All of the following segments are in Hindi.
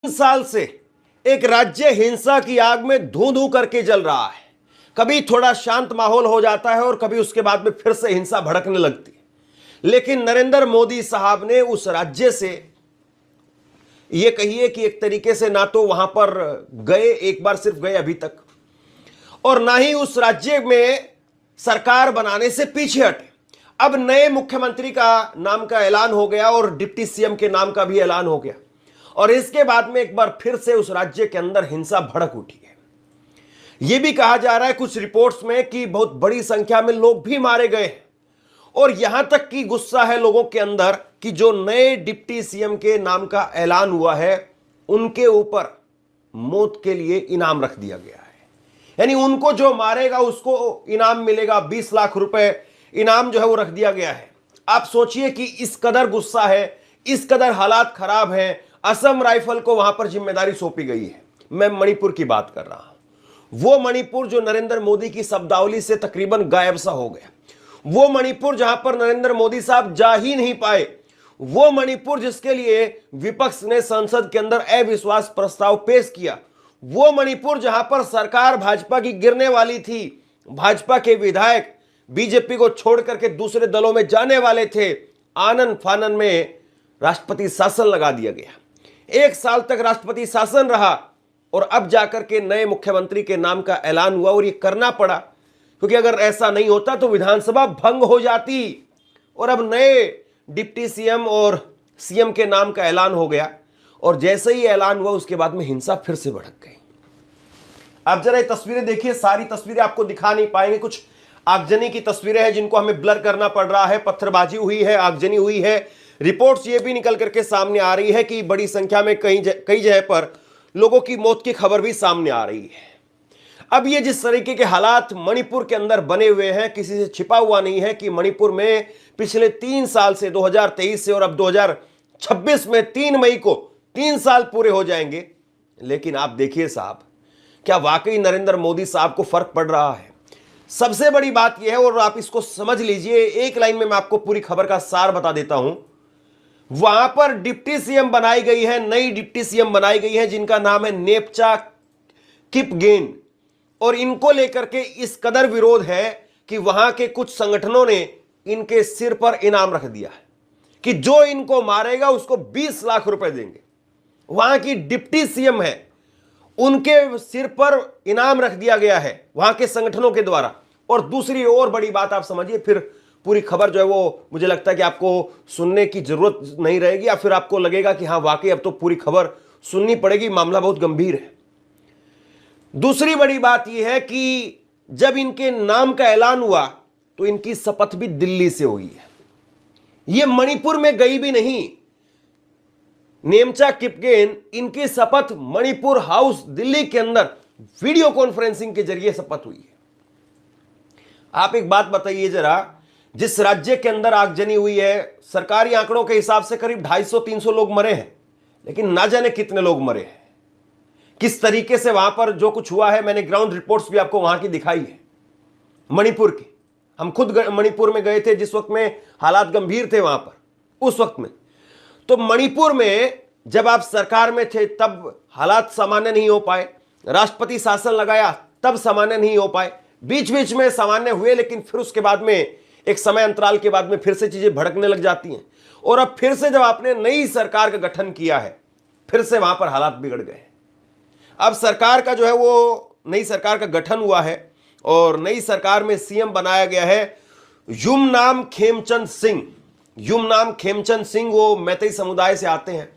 साल से एक राज्य हिंसा की आग में धू धू करके जल रहा है। कभी थोड़ा शांत माहौल हो जाता है और कभी उसके बाद में फिर से हिंसा भड़कने लगती है। लेकिन नरेंद्र मोदी साहब ने उस राज्य से यह कहिए कि एक तरीके से ना तो वहां पर गए, एक बार सिर्फ गए अभी तक, और ना ही उस राज्य में सरकार बनाने से पीछे हटे। अब नए मुख्यमंत्री का नाम का ऐलान हो गया और डिप्टी सीएम के नाम का भी ऐलान हो गया, और इसके बाद में एक बार फिर से उस राज्य के अंदर हिंसा भड़क उठी है। यह भी कहा जा रहा है कुछ रिपोर्ट्स में कि बहुत बड़ी संख्या में लोग भी मारे गए हैं, और यहां तक कि गुस्सा है लोगों के अंदर कि जो नए डिप्टी सीएम के नाम का ऐलान हुआ है उनके ऊपर मौत के लिए इनाम रख दिया गया है। यानी उनको जो मारेगा उसको इनाम मिलेगा, 20 लाख रुपए इनाम जो है वो रख दिया गया है। आप सोचिए कि इस कदर गुस्सा है, इस कदर हालात खराब हैं। असम राइफल को वहां पर जिम्मेदारी सौंपी गई है। मैं मणिपुर की बात कर रहा हूं। वो मणिपुर जो नरेंद्र मोदी की शब्दावली से तकरीबन गायब सा हो गया, वो मणिपुर जहां पर नरेंद्र मोदी साहब जा ही नहीं पाए, वो मणिपुर जिसके लिए विपक्ष ने संसद के अंदर अविश्वास प्रस्ताव पेश किया, वो मणिपुर जहां पर सरकार भाजपा की गिरने वाली थी, भाजपा के विधायक बीजेपी को छोड़ करके दूसरे दलों में जाने वाले थे, आनन फानन में राष्ट्रपति शासन लगा दिया गया। 1 साल तक राष्ट्रपति शासन रहा और अब जाकर के नए मुख्यमंत्री के नाम का ऐलान हुआ, और ये करना पड़ा क्योंकि अगर ऐसा नहीं होता तो विधानसभा भंग हो जाती। और अब नए डिप्टी सीएम और सीएम के नाम का ऐलान हो गया, और जैसे ही ऐलान हुआ उसके बाद में हिंसा फिर से भड़क गई। आप जरा ये तस्वीरें देखिए, सारी तस्वीरें आपको दिखा नहीं पाएंगे, कुछ आगजनी की तस्वीरें हैं जिनको हमें ब्लर करना पड़ रहा है। पत्थरबाजी हुई है, आगजनी हुई है। रिपोर्ट्स ये भी निकल करके सामने आ रही है कि बड़ी संख्या में कई जगह पर लोगों की मौत की खबर भी सामने आ रही है। अब ये जिस तरीके के हालात मणिपुर के अंदर बने हुए हैं, किसी से छिपा हुआ नहीं है कि मणिपुर में पिछले 3 साल से 2023 से और अब 2026 में 3 मई को 3 साल पूरे हो जाएंगे। लेकिन आप देखिए साहब, क्या वाकई नरेंद्र मोदी साहब को फर्क पड़ रहा है? सबसे बड़ी बात यह है, और आप इसको समझ लीजिए, एक लाइन में मैं आपको पूरी खबर का सार बता देता हूं। वहां पर डिप्टी सीएम बनाई गई है, नई डिप्टी सीएम बनाई गई है जिनका नाम है नेपचा किपगेन, और इनको लेकर के इस कदर विरोध है कि वहां के कुछ संगठनों ने इनके सिर पर इनाम रख दिया है कि जो इनको मारेगा उसको 20 लाख रुपए देंगे। वहां की डिप्टी सीएम है, उनके सिर पर इनाम रख दिया गया है वहां के संगठनों के द्वारा। और दूसरी और बड़ी बात आप समझिए, फिर पूरी खबर जो है वो मुझे लगता है कि आपको सुनने की जरूरत नहीं रहेगी, या फिर आपको लगेगा कि हां वाकई अब तो पूरी खबर सुननी पड़ेगी, मामला बहुत गंभीर है। दूसरी बड़ी बात यह है कि जब इनके नाम का ऐलान हुआ तो इनकी शपथ भी दिल्ली से हुई है। यह मणिपुर में गई भी नहीं। नेमचा किपगेन, इनकी शपथ मणिपुर हाउस दिल्ली के अंदर वीडियो कॉन्फ्रेंसिंग के जरिए शपथ हुई है। आप एक बात बताइए जरा, जिस राज्य के अंदर आगजनी हुई है, सरकारी आंकड़ों के हिसाब से करीब 250-300 लोग मरे हैं, लेकिन ना जाने कितने लोग मरे हैं, किस तरीके से वहां पर जो कुछ हुआ है। मैंने ग्राउंड रिपोर्ट्स भी आपको वहां की दिखाई है, मणिपुर की। हम खुद मणिपुर में गए थे जिस वक्त में हालात गंभीर थे वहां पर, उस वक्त में। तो मणिपुर में जब आप सरकार में थे तब हालात सामान्य नहीं हो पाए, राष्ट्रपति शासन लगाया तब सामान्य नहीं हो पाए, बीच बीच में सामान्य हुए, लेकिन फिर उसके बाद में एक समय अंतराल के बाद में फिर से चीजें भड़कने लग जाती हैं। और अब फिर से जब आपने नई सरकार का गठन किया है, फिर से वहां पर हालात बिगड़ गए। अब सरकार का जो है वो नई सरकार का गठन हुआ है, और नई सरकार में सीएम बनाया गया है युमनाम खेमचंद सिंह। युमनाम खेमचंद सिंह वो मैतेई समुदाय से आते हैं,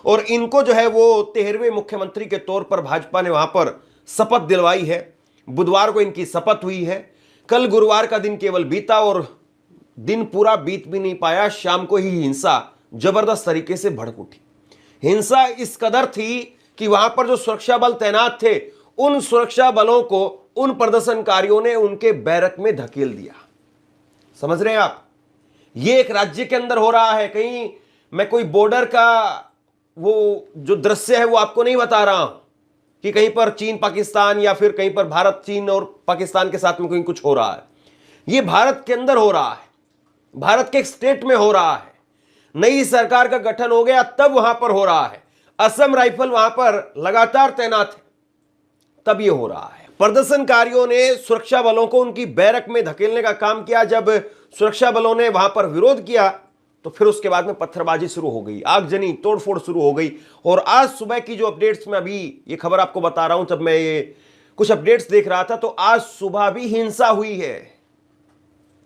और इनको जो है वो 13वें मुख्यमंत्री के तौर पर भाजपा ने वहां पर शपथ दिलवाई है। बुधवार को इनकी शपथ हुई है। कल गुरुवार का दिन केवल बीता, और दिन पूरा बीत भी नहीं पाया, शाम को ही हिंसा जबरदस्त तरीके से भड़क उठी। हिंसा इस कदर थी कि वहां पर जो सुरक्षा बल तैनात थे, उन सुरक्षा बलों को उन प्रदर्शनकारियों ने उनके बैरक में धकेल दिया। समझ रहे हैं आप? ये एक राज्य के अंदर हो रहा है। कहीं मैं कोई बॉर्डर का वो जो दृश्य है वो आपको नहीं बता रहा हूं कि कहीं पर चीन पाकिस्तान या फिर कहीं पर भारत चीन और पाकिस्तान के साथ में कहीं कुछ हो रहा है। ये भारत के अंदर हो रहा है, भारत के एक स्टेट में हो रहा है। नई सरकार का गठन हो गया तब वहां पर हो रहा है। असम राइफल वहां पर लगातार तैनात है, तब यह हो रहा है। प्रदर्शनकारियों ने सुरक्षा बलों को उनकी बैरक में धकेलने का काम किया। जब सुरक्षा बलों ने वहां पर विरोध किया तो फिर उसके बाद में पत्थरबाजी शुरू हो गई, आगजनी तोड़फोड़ शुरू हो गई। और आज सुबह की जो अपडेट्स में अभी ये खबर आपको बता रहा हूं, जब मैं ये कुछ अपडेट्स देख रहा था तो आज सुबह भी हिंसा हुई है।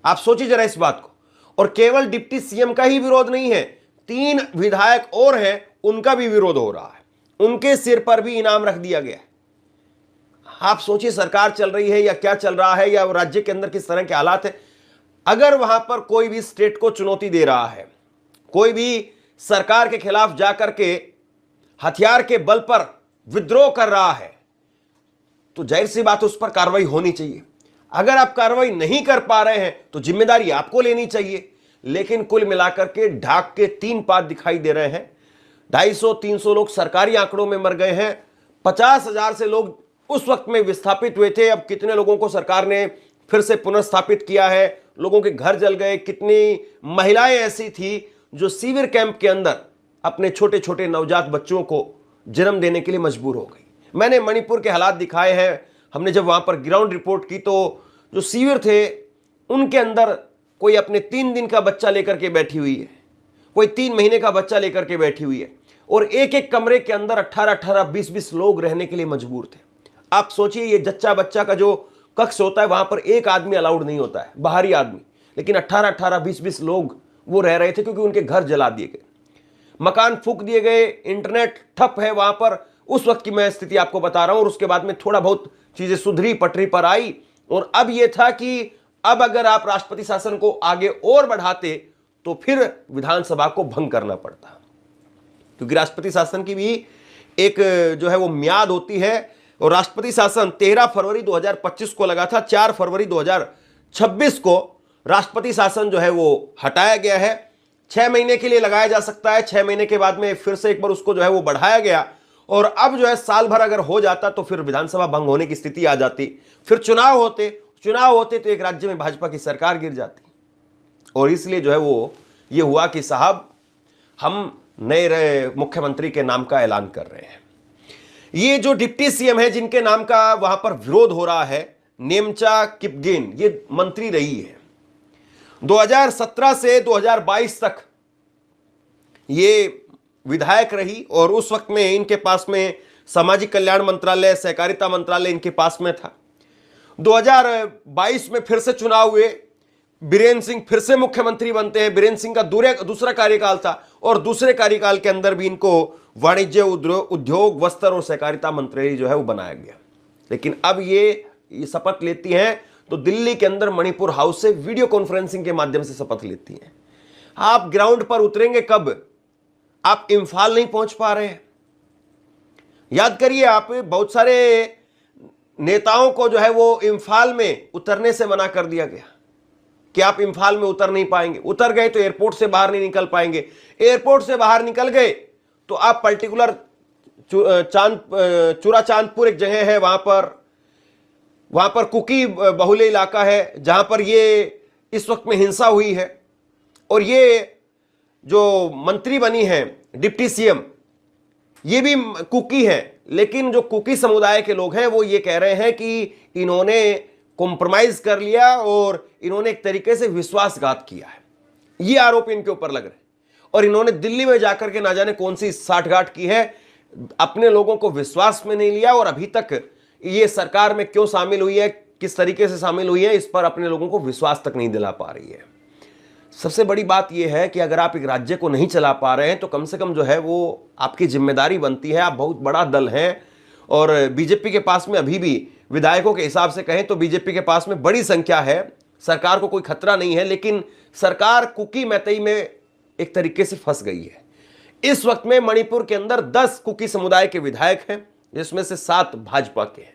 आप सोचिए जरा इस बात को। और केवल डिप्टी सीएम का ही विरोध नहीं है, 3 विधायक और हैं, उनका भी विरोध हो रहा है, उनके सिर पर भी इनाम रख दिया गया है। आप सोचिए सरकार चल रही है या क्या चल रहा है, या राज्य के अंदर किस तरह के हालात है। अगर वहां पर कोई भी स्टेट को चुनौती दे रहा है, कोई भी सरकार के खिलाफ जाकर के हथियार के बल पर विद्रोह कर रहा है, तो जाहिर सी बात उस पर कार्रवाई होनी चाहिए। अगर आप कार्रवाई नहीं कर पा रहे हैं तो जिम्मेदारी आपको लेनी चाहिए। लेकिन कुल मिलाकर के ढाक के 3 पात दिखाई दे रहे हैं। 250-300 लोग सरकारी आंकड़ों में मर गए हैं, 50,000 से लोग उस वक्त में विस्थापित हुए थे। अब कितने लोगों को सरकार ने फिर से पुनर्स्थापित किया है, लोगों के घर जल गए। कितनी महिलाएं ऐसी थी जो शिविर कैंप के अंदर अपने छोटे छोटे नवजात बच्चों को जन्म देने के लिए मजबूर हो गई। मैंने मणिपुर के हालात दिखाए हैं। हमने जब वहां पर ग्राउंड रिपोर्ट की तो जो शिविर थे उनके अंदर कोई अपने 3 दिन का बच्चा लेकर के बैठी हुई है, कोई 3 महीने का बच्चा लेकर के बैठी हुई है, और एक एक कमरे के अंदर 18-18, 20-20 लोग रहने के लिए मजबूर थे। आप सोचिए, ये जच्चा बच्चा का जो कक्ष होता है वहां पर एक आदमी अलाउड नहीं होता है, बाहरी आदमी, लेकिन 18-18, 20-20 लोग वो रह रहे थे क्योंकि उनके घर जला दिए गए, मकान फूंक दिए गए, इंटरनेट ठप है वहां पर। उस वक्त की मैं स्थिति आपको बता रहा हूं। और उसके बाद में थोड़ा बहुत चीजें सुधरी, पटरी पर आई। और अब यह था कि अब अगर आप राष्ट्रपति शासन को आगे और बढ़ाते तो फिर विधानसभा को भंग करना पड़ता, क्योंकि राष्ट्रपति शासन की भी एक जो है वो म्याद होती है। और राष्ट्रपति शासन 13 फरवरी 2025 को लगा था, 4 फरवरी 2026 को राष्ट्रपति शासन जो है वो हटाया गया है। 6 महीने के लिए लगाया जा सकता है, 6 महीने के बाद में फिर से एक बार उसको जो है वो बढ़ाया गया। और अब जो है साल भर अगर हो जाता तो फिर विधानसभा भंग होने की स्थिति आ जाती, फिर चुनाव होते तो एक राज्य में भाजपा की सरकार गिर जाती। और इसलिए जो है वो ये हुआ कि साहब हम नए मुख्यमंत्री के नाम का ऐलान कर रहे हैं। ये जो डिप्टी सीएम है जिनके नाम का वहां पर विरोध हो रहा है, नेमचा किपगेन, ये मंत्री रही है 2017 से 2022 तक ये विधायक रही। और उस वक्त में इनके पास में सामाजिक कल्याण मंत्रालय, सहकारिता मंत्रालय इनके पास में था। 2022 में फिर से चुनाव हुए, बीरेन सिंह फिर से मुख्यमंत्री बनते हैं। बीरेन सिंह का दूसरा कार्यकाल था और दूसरे कार्यकाल के अंदर भी इनको वाणिज्य, उद्योग, वस्त्र और सहकारिता मंत्री जो है वो बनाया गया। लेकिन अब ये शपथ लेती हैं तो दिल्ली के अंदर मणिपुर हाउस से वीडियो कॉन्फ्रेंसिंग के माध्यम से शपथ लेती हैं। आप ग्राउंड पर उतरेंगे कब? आप इंफाल नहीं पहुंच पा रहे हैं। याद करिए, आप बहुत सारे नेताओं को जो है वो इंफाल में उतरने से मना कर दिया गया कि आप इंफाल में उतर नहीं पाएंगे। उतर गए तो एयरपोर्ट से बाहर नहीं निकल पाएंगे, एयरपोर्ट से बाहर निकल गए तो आप पर्टिकुलर चूरा चांदपुर एक जगह है, वहां पर कुकी बहुल्य इलाका है जहां पर ये इस वक्त में हिंसा हुई है। और ये जो मंत्री बनी है डिप्टी सीएम, ये भी कुकी है, लेकिन जो कुकी समुदाय के लोग हैं वो ये कह रहे हैं कि इन्होंने कॉम्प्रोमाइज कर लिया और इन्होंने एक तरीके से विश्वासघात किया है। ये आरोप इनके ऊपर लग रहे हैं। और इन्होंने दिल्ली में जाकर के ना जाने कौन सी साठगांठ की है, अपने लोगों को विश्वास में नहीं लिया। और अभी तक ये सरकार में क्यों शामिल हुई है, किस तरीके से शामिल हुई है, इस पर अपने लोगों को विश्वास तक नहीं दिला पा रही है। सबसे बड़ी बात यह है कि अगर आप एक राज्य को नहीं चला पा रहे हैं तो कम से कम जो है वो आपकी जिम्मेदारी बनती है। आप बहुत बड़ा दल हैं और बीजेपी के पास में अभी भी विधायकों के हिसाब से कहें तो बीजेपी के पास में बड़ी संख्या है, सरकार को कोई खतरा नहीं है। लेकिन सरकार कुकी मैतेई में एक तरीके से फंस गई है। इस वक्त में मणिपुर के अंदर 10 कुकी समुदाय के विधायक हैं, जिसमें से 7 भाजपा के हैं।